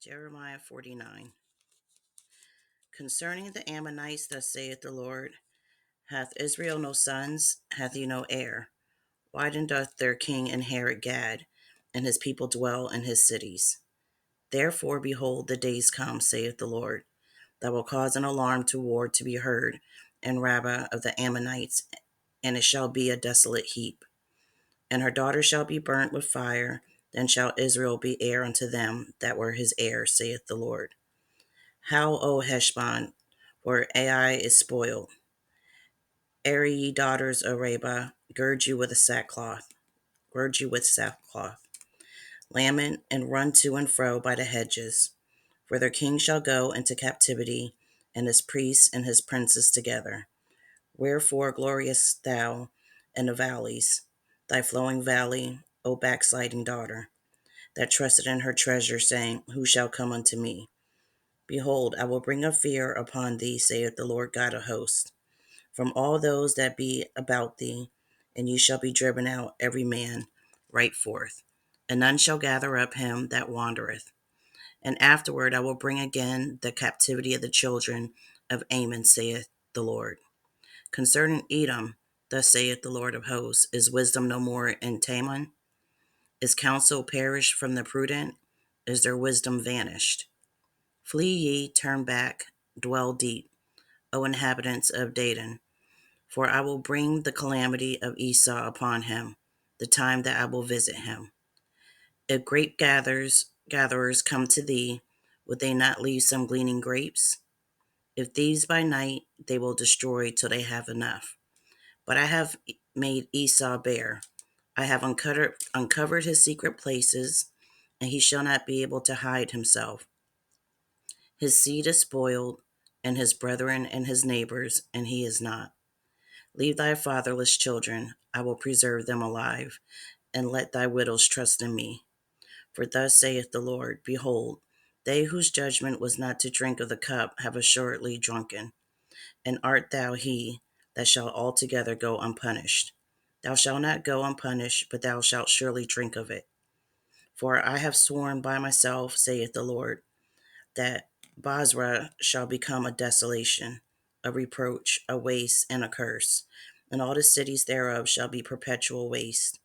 Jeremiah 49. Concerning the Ammonites, thus saith the Lord, hath Israel no sons? Hath he no heir? Why then doth their king inherit Gad, and his people dwell in his cities? Therefore, behold, the days come, saith the Lord, that will cause an alarm to war to be heard in Rabbah of the Ammonites, and it shall be a desolate heap. And her daughters shall be burnt with fire, then shall Israel be heir unto them that were his heirs, saith the Lord. How, O Heshbon, for Ai is spoiled. Ere ye daughters of Rabbah, gird you with sackcloth. Lament and run to and fro by the hedges, for their king shall go into captivity, and his priests and his princes together. Wherefore glorious thou in the valleys, thy flowing valley, O backsliding daughter, that trusted in her treasure, saying, Who shall come unto me? Behold, I will bring a fear upon thee, saith the Lord God of hosts, from all those that be about thee, and ye shall be driven out every man right forth, and none shall gather up him that wandereth. And afterward I will bring again the captivity of the children of Ammon, saith the Lord. Concerning Edom, thus saith the Lord of hosts, is wisdom no more in Teman? Is counsel perished from the prudent? Is their wisdom vanished? Flee ye, turn back, dwell deep, O inhabitants of Dedan, for I will bring the calamity of Esau upon him, the time that I will visit him. If gatherers come to thee, would they not leave some gleaning grapes? If thieves by night, they will destroy till they have enough. But I have made Esau bare. I have uncovered his secret places, and he shall not be able to hide himself. His seed is spoiled, and his brethren and his neighbors, and he is not. Leave thy fatherless children, I will preserve them alive, and let thy widows trust in me. For thus saith the Lord, Behold, they whose judgment was not to drink of the cup have assuredly drunken. And art thou he that shall altogether go unpunished? Thou shalt not go unpunished, but thou shalt surely drink of it. For I have sworn by myself, saith the Lord, that Basra shall become a desolation, a reproach, a waste, and a curse, and all the cities thereof shall be perpetual waste.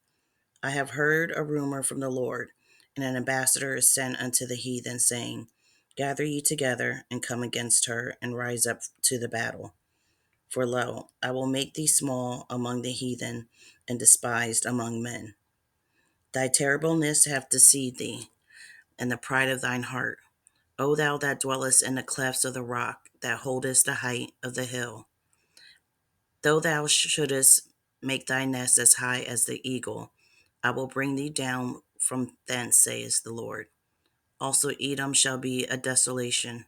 I have heard a rumor from the Lord, and an ambassador is sent unto the heathen, saying, Gather ye together, and come against her, and rise up to the battle. For lo, I will make thee small among the heathen, and despised among men. Thy terribleness hath deceived thee, and the pride of thine heart. O thou that dwellest in the clefts of the rock, that holdest the height of the hill, though thou shouldest make thy nest as high as the eagle, I will bring thee down from thence, saith the Lord. Also Edom shall be a desolation.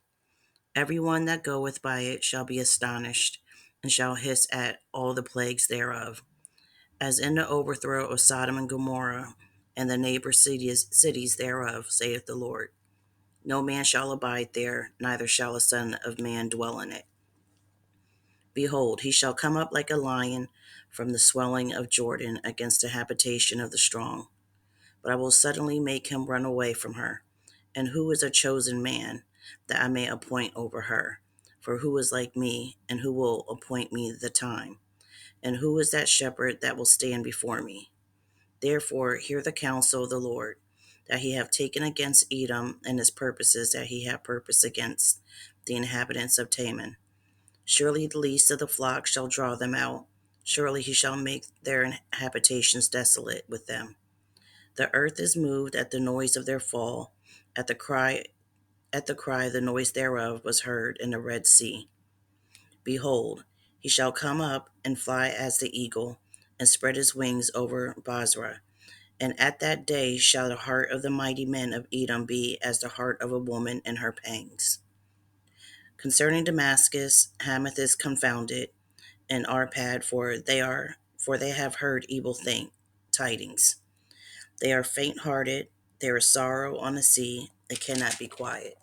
Every one that goeth by it shall be astonished, and shall hiss at all the plagues thereof, as in the overthrow of Sodom and Gomorrah, and the neighbor cities thereof, saith the Lord. No man shall abide there, neither shall a son of man dwell in it. Behold, he shall come up like a lion from the swelling of Jordan against the habitation of the strong. But I will suddenly make him run away from her. And who is a chosen man, that I may appoint over her? For who is like me, and who will appoint me the time? And who is that shepherd that will stand before me? Therefore hear the counsel of the Lord, that he have taken against Edom, and his purposes that he hath purposed against the inhabitants of Teman. Surely the least of the flock shall draw them out. Surely he shall make their habitations desolate with them. The earth is moved at the noise of their fall. At the cry, the noise thereof was heard in the Red Sea. Behold, he shall come up and fly as the eagle, and spread his wings over Basra. And at that day shall the heart of the mighty men of Edom be as the heart of a woman in her pangs. Concerning Damascus, Hamath is confounded, and Arpad, for they have heard evil tidings. They are faint-hearted, there is sorrow on the sea, it cannot be quiet.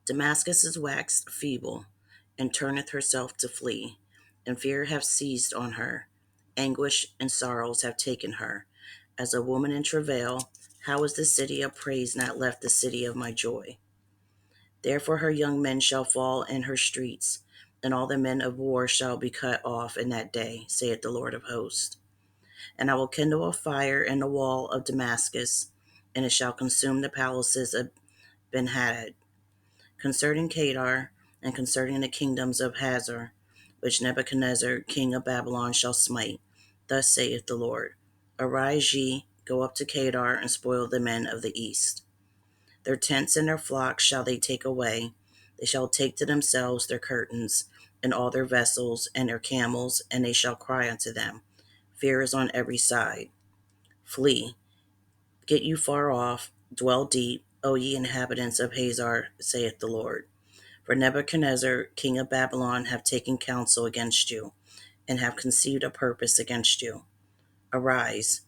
Damascus is waxed feeble, and turneth herself to flee, and fear hath seized on her, anguish and sorrows have taken her, as a woman in travail, How is the city of praise not left the city of my joy? Therefore her young men shall fall in her streets, and all the men of war shall be cut off in that day, saith the Lord of hosts. And I will kindle a fire in the wall of Damascus, and it shall consume the palaces of Benhadad. Concerning Kedar, and concerning the kingdoms of Hazor, which Nebuchadnezzar king of Babylon shall smite, thus saith the Lord, Arise ye, go up to Kedar, and spoil the men of the east. Their tents and their flocks shall they take away. They shall take to themselves their curtains, and all their vessels, and their camels, and they shall cry unto them. Fear is on every side. Flee, get you far off, dwell deep, O ye inhabitants of Hazor, saith the Lord. For Nebuchadnezzar, king of Babylon, have taken counsel against you, and have conceived a purpose against you. Arise,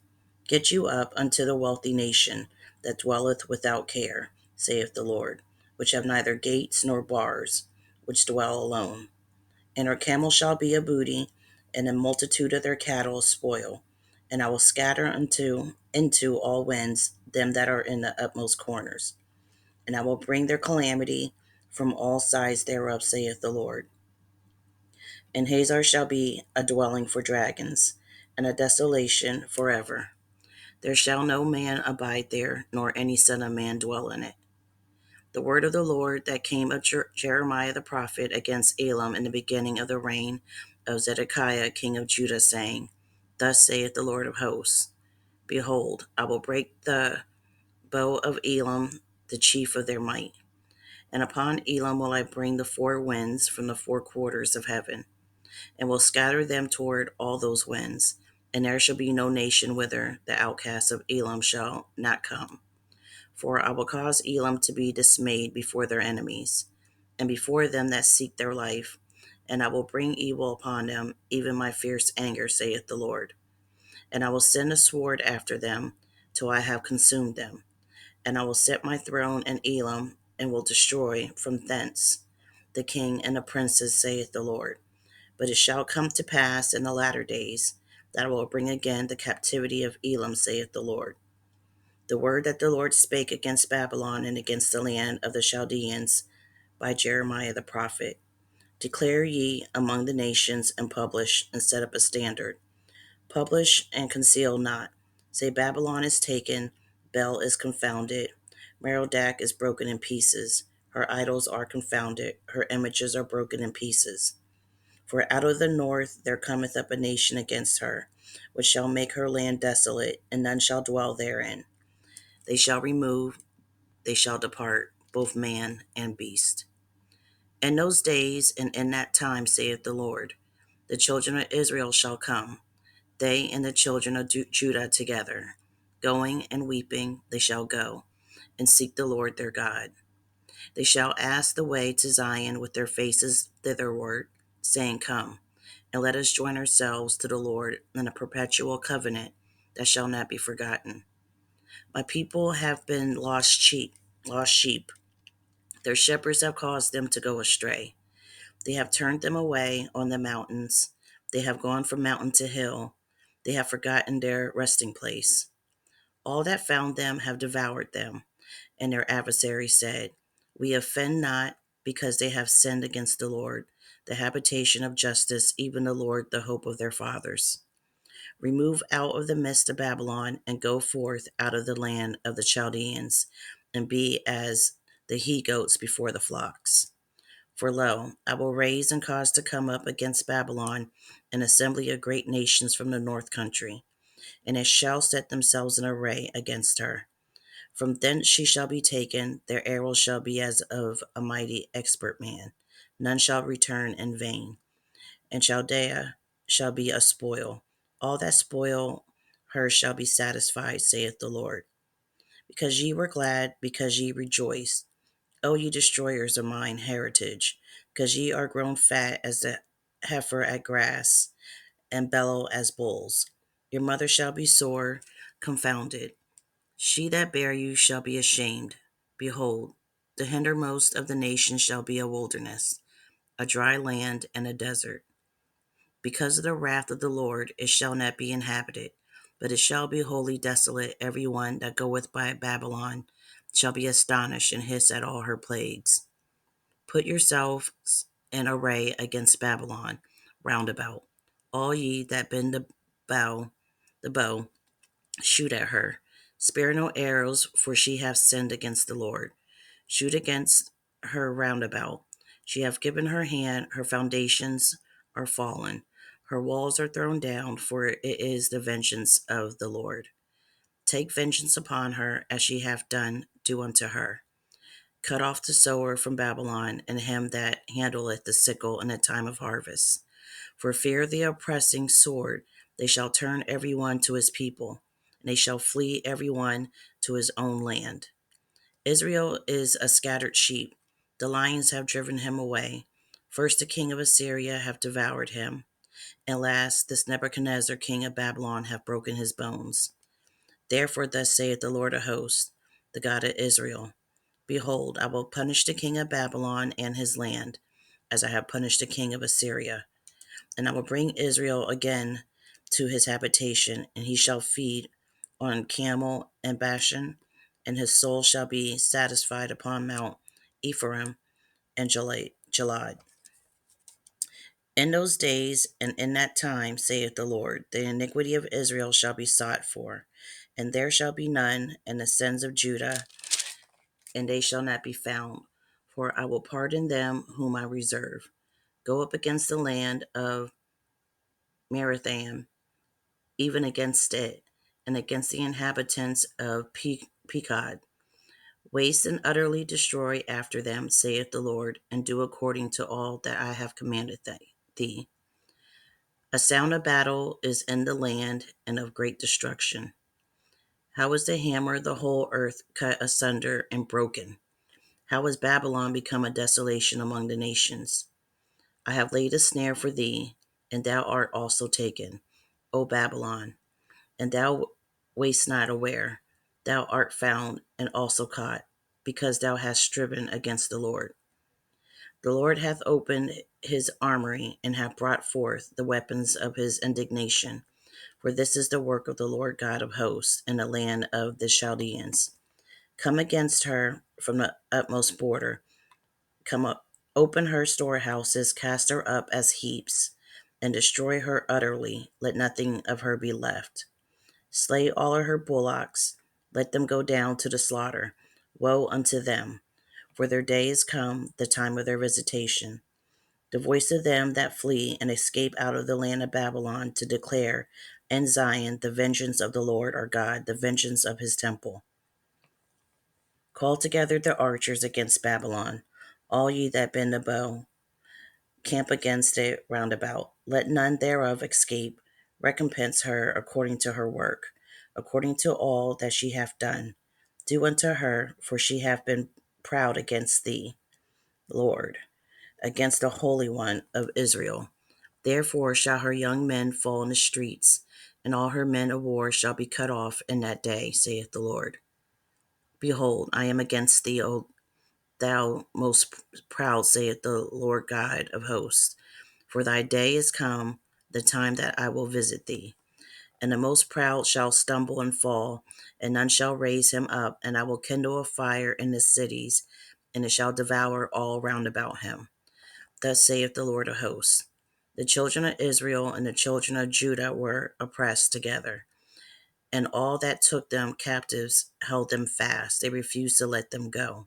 get you up unto the wealthy nation that dwelleth without care, saith the Lord, which have neither gates nor bars, which dwell alone. And her camels shall be a booty, and a multitude of their cattle a spoil. And I will scatter into all winds them that are in the utmost corners. And I will bring their calamity from all sides thereof, saith the Lord. And Hazor shall be a dwelling for dragons, and a desolation forever. There shall no man abide there, nor any son of man dwell in it. The word of the Lord that came of Jeremiah the prophet against Elam in the beginning of the reign of Zedekiah king of Judah, saying, Thus saith the Lord of hosts, Behold, I will break the bow of Elam, the chief of their might. And upon Elam will I bring the four winds from the four quarters of heaven, and will scatter them toward all those winds. And there shall be no nation whither the outcasts of Elam shall not come. For I will cause Elam to be dismayed before their enemies, and before them that seek their life, and I will bring evil upon them, even my fierce anger, saith the Lord. And I will send a sword after them, till I have consumed them. And I will set my throne in Elam, and will destroy from thence the king and the princes, saith the Lord. But it shall come to pass in the latter days that I will bring again the captivity of Elam, saith the Lord. The word that the Lord spake against Babylon and against the land of the Chaldeans by Jeremiah the prophet. Declare ye among the nations, and publish, and set up a standard. Publish and conceal not. Say, Babylon is taken, Bel is confounded, Merodach is broken in pieces. Her idols are confounded, her images are broken in pieces. For out of the north there cometh up a nation against her, which shall make her land desolate, and none shall dwell therein. They shall remove, they shall depart, both man and beast. In those days and in that time, saith the Lord, the children of Israel shall come, they and the children of Judah together. Going and weeping, they shall go, and seek the Lord their God. They shall ask the way to Zion with their faces thitherward, saying, Come, and let us join ourselves to the Lord in a perpetual covenant that shall not be forgotten. My people have been lost sheep. Their shepherds have caused them to go astray. They have turned them away on the mountains. They have gone from mountain to hill. They have forgotten their resting place. All that found them have devoured them, and their adversaries said, We offend not, because they have sinned against the Lord, the habitation of justice, even the Lord, the hope of their fathers. Remove out of the midst of Babylon, and go forth out of the land of the Chaldeans, and be as the he-goats before the flocks. For lo, I will raise and cause to come up against Babylon an assembly of great nations from the north country, and they shall set themselves in array against her. From thence she shall be taken, their arrows shall be as of a mighty expert man. None shall return in vain. And Chaldea shall be a spoil. All that spoil her shall be satisfied, saith the Lord. Because ye were glad, because ye rejoiced, O ye destroyers of mine heritage, because ye are grown fat as the heifer at grass, and bellow as bulls. Your mother shall be sore confounded. She that bare you shall be ashamed. Behold, the hindermost of the nations shall be a wilderness, a dry land and a desert. Because of the wrath of the Lord, it shall not be inhabited. But it shall be wholly desolate. Every one that goeth by Babylon shall be astonished and hiss at all her plagues. Put yourselves in array against Babylon round about. All ye that bend the bow, shoot at her. Spare no arrows, for she hath sinned against the Lord. Shoot against her round about. She hath given her hand, her foundations are fallen. Her walls are thrown down, for it is the vengeance of the Lord. Take vengeance upon her, as she hath done, do unto her. Cut off the sower from Babylon, and him that handleth the sickle in the time of harvest. For fear of the oppressing sword, they shall turn every one to his people, and they shall flee every one to his own land. Israel is a scattered sheep. The lions have driven him away. First the king of Assyria hath devoured him, and last this Nebuchadnezzar king of Babylon hath broken his bones. Therefore thus saith the Lord of hosts, the God of Israel, Behold, I will punish the king of Babylon and his land, as I have punished the king of Assyria. And I will bring Israel again to his habitation, and he shall feed on Camel and Bashan, and his soul shall be satisfied upon Mount Ephraim and Jalad. In those days and in that time, saith the Lord, the iniquity of Israel shall be sought for, and there shall be none, and the sins of Judah, and they shall not be found. For I will pardon them whom I reserve. Go up against the land of Merathaim, even against it, and against the inhabitants of Pekod. Waste and utterly destroy after them, saith the Lord, and do according to all that I have commanded thee. A sound of battle is in the land, and of great destruction. How is the hammer the whole earth cut asunder and broken? How is Babylon become a desolation among the nations? I have laid a snare for thee, and thou art also taken, O Babylon, and thou wast not aware. Thou art found and also caught, because thou hast striven against the Lord. The Lord hath opened his armory, and hath brought forth the weapons of his indignation. For this is the work of the Lord God of hosts in the land of the Chaldeans. Come against her from the utmost border. Come up, open her storehouses, cast her up as heaps, and destroy her utterly. Let nothing of her be left. Slay all of her bullocks, let them go down to the slaughter. Woe unto them, for their day is come, the time of their visitation. The voice of them that flee and escape out of the land of Babylon to declare in Zion the vengeance of the Lord our God, the vengeance of his temple. Call together the archers against Babylon, all ye that bend a bow. Camp against it round about. Let none thereof escape. Recompense her according to her work, according to all that she hath done. Do unto her, for she hath been proud against thee, Lord, against the Holy One of Israel. Therefore shall her young men fall in the streets, and all her men of war shall be cut off in that day, saith the Lord. Behold, I am against thee, O thou most proud, saith the Lord God of hosts. For thy day is come, the time that I will visit thee. And the most proud shall stumble and fall, and none shall raise him up. And I will kindle a fire in the cities, and it shall devour all round about him. Thus saith the Lord of hosts. The children of Israel and the children of Judah were oppressed together, and all that took them captives held them fast. They refused to let them go.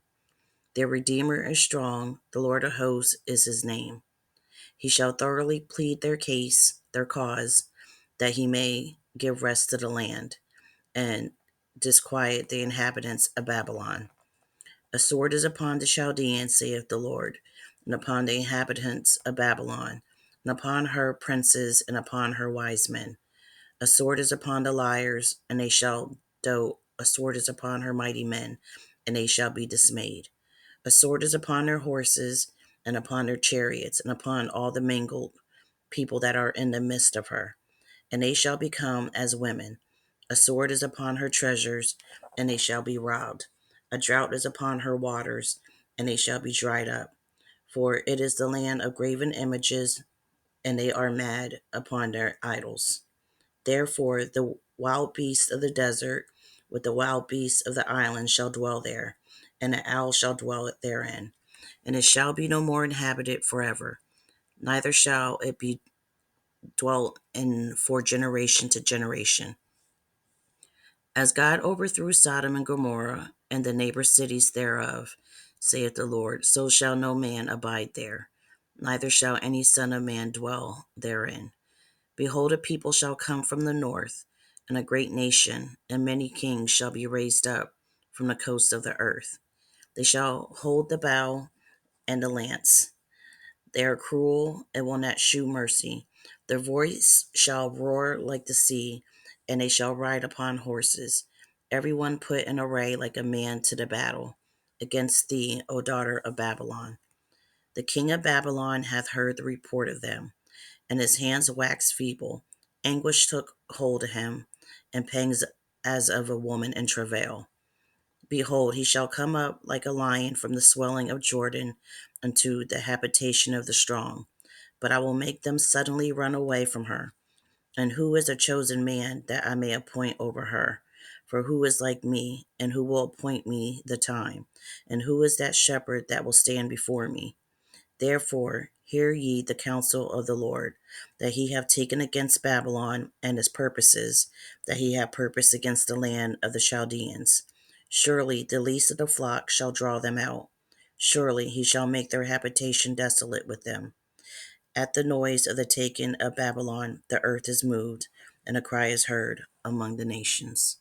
Their Redeemer is strong, the Lord of hosts is his name. He shall thoroughly plead their case, their cause, that he may give rest to the land, and disquiet the inhabitants of Babylon. A sword is upon the Chaldeans, saith the Lord, and upon the inhabitants of Babylon, and upon her princes, and upon her wise men. A sword is upon the liars, and they shall dote. A sword is upon her mighty men, and they shall be dismayed. A sword is upon their horses, and upon their chariots, and upon all the mingled people that are in the midst of her, and they shall become as women. A sword is upon her treasures, and they shall be robbed. A drought is upon her waters, and they shall be dried up. For it is the land of graven images, and they are mad upon their idols. Therefore the wild beasts of the desert with the wild beasts of the islands shall dwell there, and the owl shall dwell therein. And it shall be no more inhabited forever, neither shall it be dwelt in for generation to generation. As God overthrew Sodom and Gomorrah and the neighbor cities thereof, saith the Lord, so shall no man abide there, neither shall any son of man dwell therein. Behold, a people shall come from the north, and a great nation, and many kings shall be raised up from the coast of the earth. They shall hold the bow and the lance. They are cruel and will not shew mercy. Their voice shall roar like the sea, and they shall ride upon horses, every one put in array like a man to the battle, against thee, O daughter of Babylon. The king of Babylon hath heard the report of them, and his hands waxed feeble. Anguish took hold of him, and pangs as of a woman in travail. Behold, he shall come up like a lion from the swelling of Jordan unto the habitation of the strong. But I will make them suddenly run away from her. And who is a chosen man that I may appoint over her? For who is like me, and who will appoint me the time? And who is that shepherd that will stand before me? Therefore, hear ye the counsel of the Lord, that he have taken against Babylon, and his purposes, that he have purposed against the land of the Chaldeans. Surely the least of the flock shall draw them out. Surely he shall make their habitation desolate with them. At the noise of the taking of Babylon, the earth is moved, and a cry is heard among the nations.